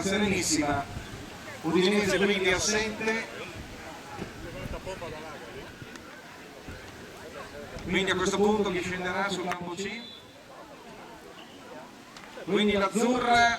alla Serenissima. Udinese quindi assente, quindi a questo punto chi scenderà sul campo C? Quindi l'Azzurra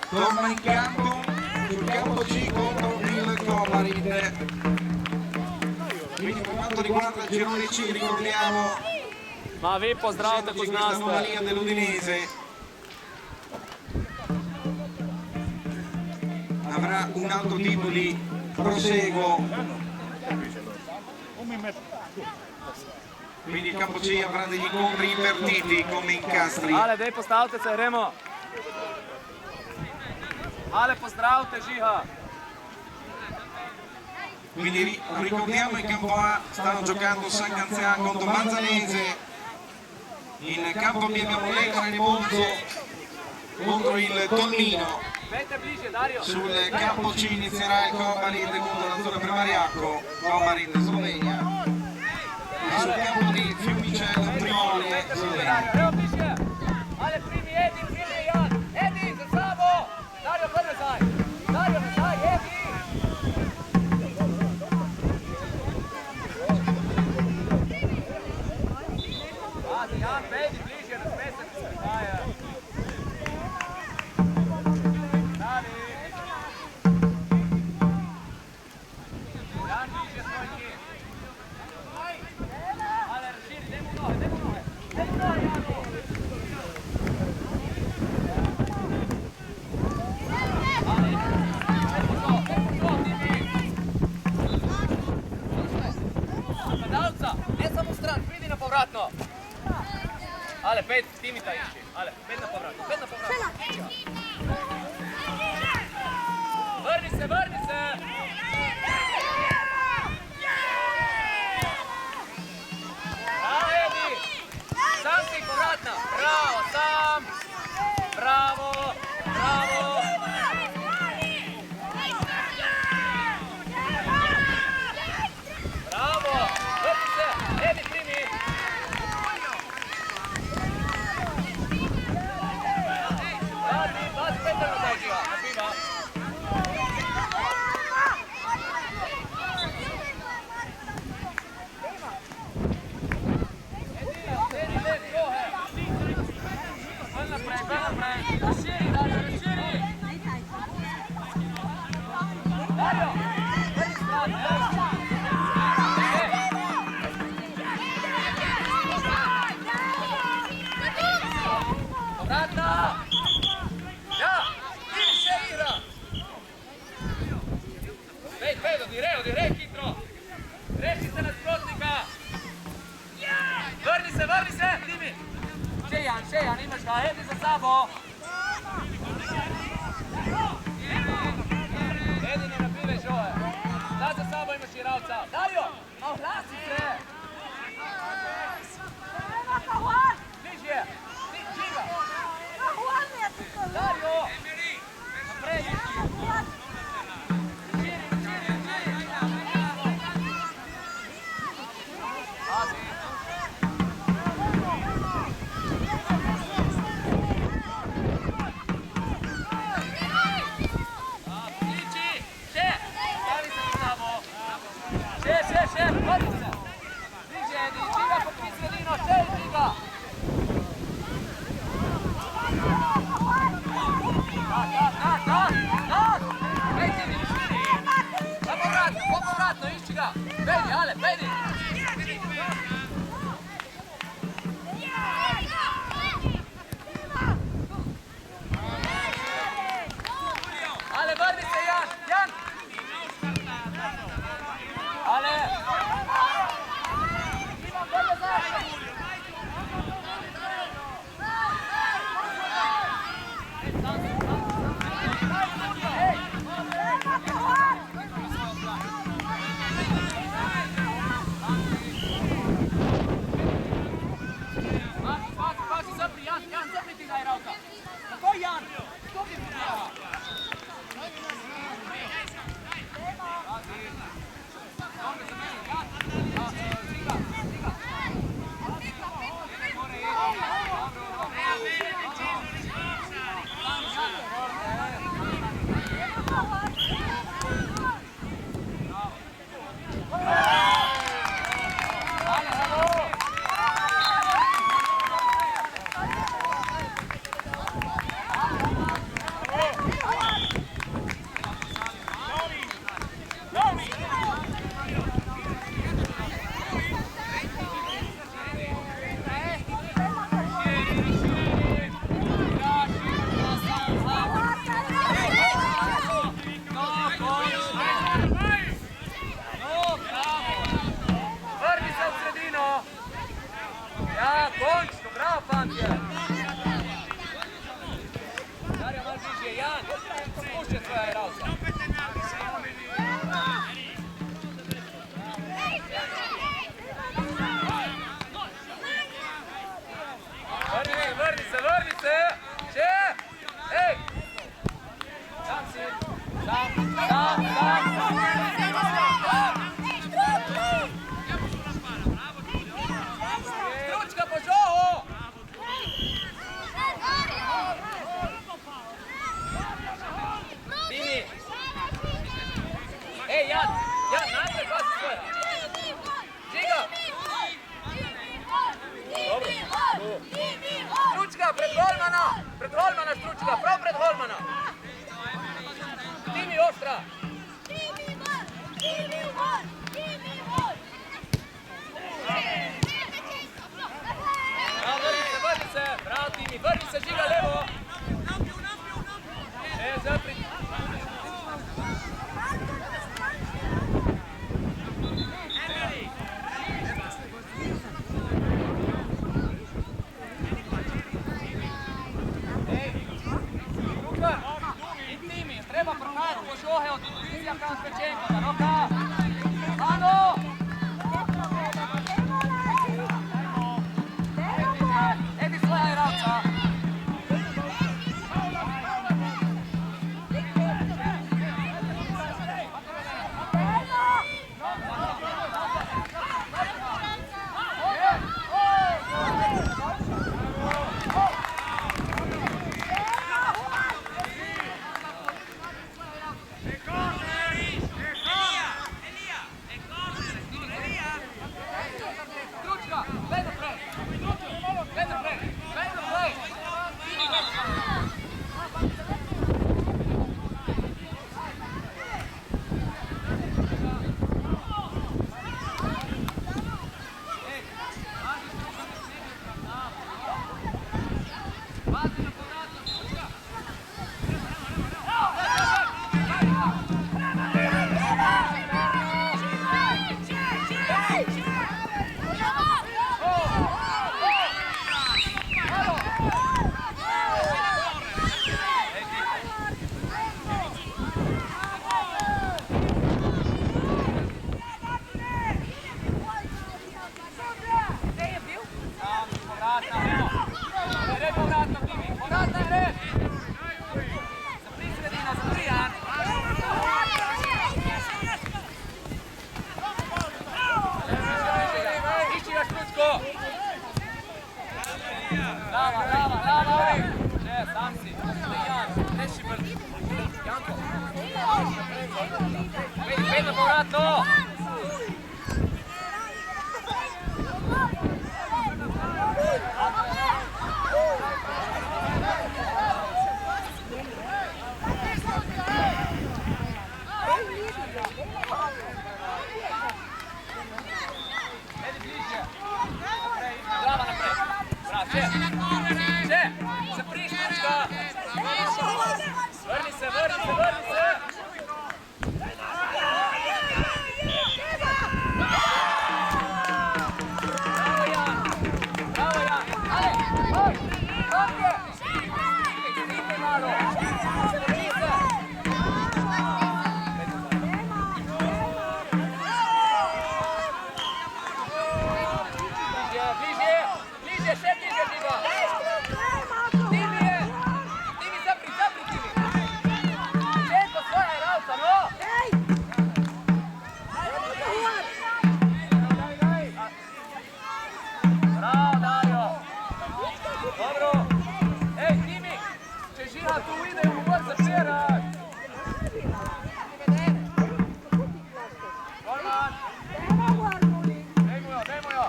torna in campo sul campo C contro il Comarid. Quindi per quanto riguarda il girone C ricordiamo Ma vi pozdravite questa anomalia dell'Udinese, avrà un altro tipo di proseguo, quindi il campo C avrà degli incontri invertiti come incastri. Ale, dej postavite se, gremo. Ale, pozdravite, Žiha. Quindi ricordiamo in campo A stanno giocando San Canzian contro Manzanese, in campo B abbiamo Lecco e Monzo contro il Tonnino, sul campo C inizierà il Comarid contro l'Azzurra Primariacco, Comarid Slovenia, e sul campo D Fiumicello Prioli Slovenia. Ale, primi, Edi, za sabo! Dario, prvi zdaj! Dario, zdaj, Edi! Jan, vedi, bliže, razmesek se prihaja. Dali! Jan, bliže svojki. Ale, razširi, daj mu noge, Janu! Napadalca, ne samo stran, pridi na povratno. Ale, pet, Timita iši. Ale, pet na povratno. Vrni se! Bravo, Edi! Sam si povratna. Bravo, sam! Bravo! Vrni se! Edi, primi! Bazi Petar na taj živa, na piva. bliže, Jan. Spušće svoja igralca. Vrni se! Če? Ej! Sam si! Sam! Stručka po žohu! Timi! Ej, Jan, napred, pazi svoja! Žiga! Dobro, Stručka, pred Holmana Stručka, prav pred Holmana! Timi ostra! Vrni se, bravo Timi, vrni se, Žiga levo! Zapri! Treba pronaći požohe od Izjaka Svečenkova, roka! Ano! Edi svoja igralca! Sam si, Jan, neši brzi. Janko. Pet na povratno. Edi bliže. Glava napred. Bravo, če. Se priš, Stručka. Vrni se. Bravo, Jan. Ale, hoj, ovdje. Stigne malo. Vrni se. Bliže, še bliže, Žiga. Timi, zapri, Timi. Često svoja igralca, no. Bravo, Dario. Dobro. Ej, Timi, če Žiga tu ide, mu mora zapirati. Golman. Dajmo jo.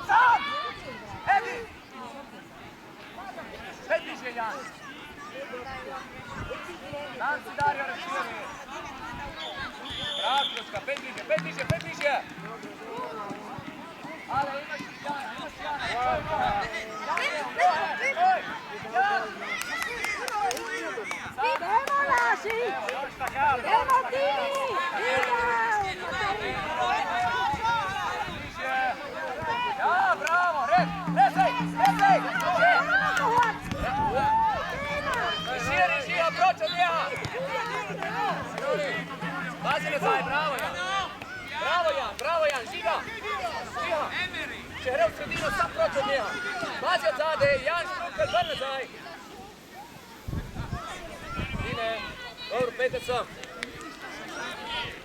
Sam! Edi! Pet bliže, Jan. Sam si Dario raširi. Bravo, Stručka, pet bliže. Ale imaš Jana. Oj! Pazi nazaj, bravo Jan. Bravo Jan, žiga. Če gre v sredino, sam proč od njega. Pazi od zade, Jan Štrukelj, ven nazaj. Dobro, pejte sem.